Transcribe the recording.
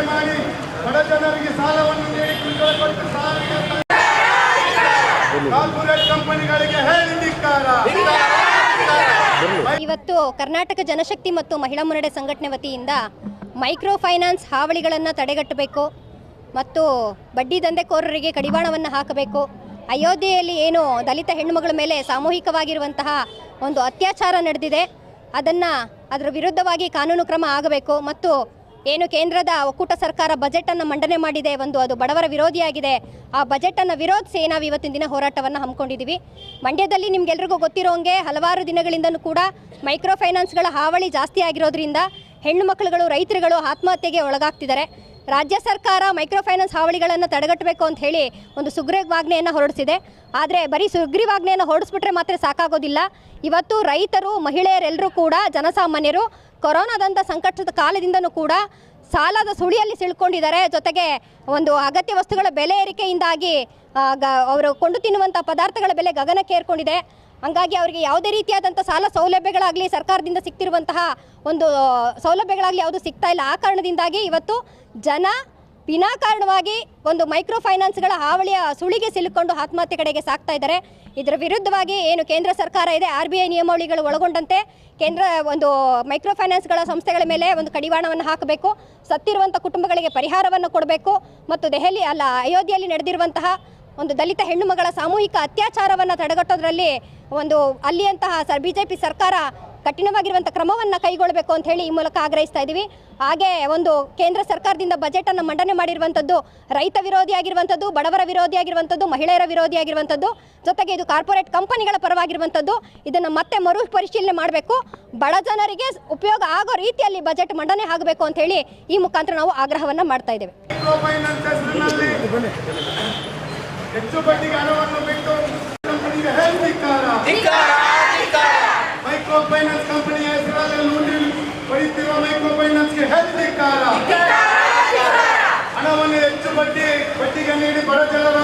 ಮಾಡಿ ಬಡ ಜನರಿಗೆ ಸಾಲವನ್ನು ನೀಡಿ ಕಿರುಕುಳ ಕೊಟ್ಟು ಕಾರ್ಪೊರೇಟ್ ಕಂಪನಿಗಳಿಗೆ ಹೇಳಿ ಧಿಕ್ಕಾರ. ಇವತ್ತು ಕರ್ನಾಟಕ ಜನಶಕ್ತಿ ಮತ್ತು ಮಹಿಳಾ ಮುನ್ನಡೆ ಸಂಘಟನೆ ವತಿಯಿಂದ ಮೈಕ್ರೋ ಫೈನಾನ್ಸ್ ಹಾವಳಿಗಳನ್ನು ತಡೆಗಟ್ಟಬೇಕು ಮತ್ತು ಬಡ್ಡಿ ದಂಧೆಕೋರರಿಗೆ ಕಡಿವಾಣವನ್ನು ಹಾಕಬೇಕು. ಅಯೋಧ್ಯೆಯಲ್ಲಿ ಏನು ದಲಿತ ಹೆಣ್ಣುಮಗಳ ಮೇಲೆ ಸಾಮೂಹಿಕವಾಗಿರುವಂತಹ ಒಂದು ಅತ್ಯಾಚಾರ ನಡೆದಿದೆ, ಅದರ ವಿರುದ್ಧವಾಗಿ ಕಾನೂನು ಕ್ರಮ ಆಗಬೇಕು. ಮತ್ತು ಏನು ಕೇಂದ್ರದ ಒಕ್ಕೂಟ ಸರ್ಕಾರ ಬಜೆಟನ್ನು ಮಂಡನೆ ಮಾಡಿದೆ, ಅದು ಬಡವರ ವಿರೋಧಿಯಾಗಿದೆ. ಆ ಬಜೆಟನ್ನು ವಿರೋಧಿಸಿ ನಾವು ಇವತ್ತಿನ ದಿನ ಹೋರಾಟವನ್ನು ಹಮ್ಮಿಕೊಂಡಿದ್ದೀವಿ. ಮಂಡ್ಯದಲ್ಲಿ ನಿಮಗೆಲ್ರಿಗೂ ಗೊತ್ತಿರೋಂಗೆ ಹಲವಾರು ದಿನಗಳಿಂದಲೂ ಕೂಡ ಮೈಕ್ರೋ ಫೈನಾನ್ಸ್ಗಳ ಹಾವಳಿ ಜಾಸ್ತಿ ಆಗಿರೋದ್ರಿಂದ ಹೆಣ್ಣು ಮಕ್ಕಳುಗಳು, ರೈತರುಗಳು ಆತ್ಮಹತ್ಯೆಗೆ ಒಳಗಾಗ್ತಿದ್ದಾರೆ. ರಾಜ್ಯ ಸರ್ಕಾರ ಮೈಕ್ರೋ ಫೈನಾನ್ಸ್ ಹಾವಳಿಗಳನ್ನು ತಡೆಗಟ್ಟಬೇಕು ಅಂತ ಹೇಳಿ ಒಂದು ಸುಗ್ರೀವಾಜ್ಞೆಯನ್ನು ಹೊರಡಿಸಿದೆ. ಆದರೆ ಬರೀ ಸುಗ್ರೀವಾಜ್ಞೆಯನ್ನು ಹೊರಡಿಸ್ಬಿಟ್ರೆ ಮಾತ್ರ ಸಾಕಾಗೋದಿಲ್ಲ. ಇವತ್ತು ರೈತರು, ಮಹಿಳೆಯರೆಲ್ಲರೂ ಕೂಡ, ಜನಸಾಮಾನ್ಯರು ಕೊರೋನಾದಂಥ ಸಂಕಟದ ಕಾಲದಿಂದನೂ ಕೂಡ ಸಾಲದ ಸುಳಿಯಲ್ಲಿ ಸಿಳ್ಕೊಂಡಿದ್ದಾರೆ. ಜೊತೆಗೆ ಒಂದು ಅಗತ್ಯ ವಸ್ತುಗಳ ಬೆಲೆ ಏರಿಕೆಯಿಂದಾಗಿ ಅವರು ಕೊಂಡು ತಿನ್ನುವಂಥ ಪದಾರ್ಥಗಳ ಬೆಲೆ ಗಗನಕ್ಕೇರ್ಕೊಂಡಿದೆ. ಹಂಗಾಗಿ ಅವರಿಗೆ ಯಾವುದೇ ರೀತಿಯಾದಂಥ ಸಾಲ ಸೌಲಭ್ಯಗಳಾಗಲಿ, ಸರ್ಕಾರದಿಂದ ಸಿಗ್ತಿರುವಂತಹ ಒಂದು ಸೌಲಭ್ಯಗಳಾಗಲಿ ಯಾವುದು ಸಿಗ್ತಾ ಇಲ್ಲ. ಆ ಕಾರಣದಿಂದಾಗಿ ಇವತ್ತು ಜನ ವಿನಾಕಾರಣವಾಗಿ ಒಂದು ಮೈಕ್ರೋ ಫೈನಾನ್ಸ್ಗಳ ಹಾವಳಿಯ ಸುಳಿಗೆ ಸಿಲುಕೊಂಡು ಆತ್ಮಹತ್ಯೆ ಕಡೆಗೆ ಸಾಗ್ತಾ ಇದ್ದಾರೆ. ಇದರ ವಿರುದ್ಧವಾಗಿ ಏನು ಕೇಂದ್ರ ಸರ್ಕಾರ ಇದೆ, RBI ನಿಯಮಾವಳಿಗಳು ಒಳಗೊಂಡಂತೆ ಕೇಂದ್ರ ಒಂದು ಮೈಕ್ರೋ ಫೈನಾನ್ಸ್ಗಳ ಸಂಸ್ಥೆಗಳ ಮೇಲೆ ಒಂದು ಕಡಿವಾಣವನ್ನು ಹಾಕಬೇಕು. ಸತ್ತಿರುವಂಥ ಕುಟುಂಬಗಳಿಗೆ ಪರಿಹಾರವನ್ನು ಕೊಡಬೇಕು. ಮತ್ತು ಅಯೋಧ್ಯೆಯಲ್ಲಿ ನಡೆದಿರುವಂತಹ ಒಂದು ದಲಿತ ಹೆಣ್ಣು ಮಗಳ ಸಾಮೂಹಿಕ ಅತ್ಯಾಚಾರವನ್ನು ತಡೆಗಟ್ಟೋದ್ರಲ್ಲಿ ಅಲ್ಲಿಯಂತಹ BJP ಸರ್ಕಾರ ಕಠಿಣವಾಗಿರುವಂಥ ಕ್ರಮವನ್ನು ಕೈಗೊಳ್ಳಬೇಕು ಅಂತ ಹೇಳಿ ಈ ಮೂಲಕ ಆಗ್ರಹಿಸ್ತಾ ಇದ್ದೀವಿ. ಹಾಗೆ ಕೇಂದ್ರ ಸರ್ಕಾರದಿಂದ ಬಜೆಟನ್ನು ಮಂಡನೆ ಮಾಡಿರುವಂಥದ್ದು ರೈತ ವಿರೋಧಿಯಾಗಿರುವಂಥದ್ದು, ಬಡವರ ವಿರೋಧಿಯಾಗಿರುವಂಥದ್ದು, ಮಹಿಳೆಯರ ವಿರೋಧಿಯಾಗಿರುವಂಥದ್ದು, ಜೊತೆಗೆ ಇದು ಕಾರ್ಪೊರೇಟ್ ಕಂಪನಿಗಳ ಪರವಾಗಿರುವಂಥದ್ದು. ಇದನ್ನು ಮತ್ತೆ ಮರು ಪರಿಶೀಲನೆ ಮಾಡಬೇಕು. ಬಡ ಜನರಿಗೆ ಉಪಯೋಗ ಆಗೋ ರೀತಿಯಲ್ಲಿ ಬಜೆಟ್ ಮಂಡನೆ ಆಗಬೇಕು ಅಂತ ಹೇಳಿ ಈ ಮುಖಾಂತರ ನಾವು ಆಗ್ರಹವನ್ನು ಮಾಡ್ತಾ ಇದ್ದೇವೆ. ಹೆಚ್ಚು ಬಡ್ಡಿಗೆ ಹಣವನ್ನು ಬಿಟ್ಟು ಕಂಪನಿಗೆ ಮೈಕ್ರೋ ಫೈನಾನ್ಸ್ ಕಂಪನಿಯ ಹೆಸರಲ್ಲಿ ಲೂಟಿ ಪಡೆಯುತ್ತಿರುವ ಮೈಕ್ರೋ ಫೈನಾನ್ಸ್ಗೆ ಧಿಕ್ಕಾರ. ಹಣವನ್ನು ಹೆಚ್ಚು ಬಡ್ಡಿಗೆ ನೀಡಿ ಬಡ ಜನರ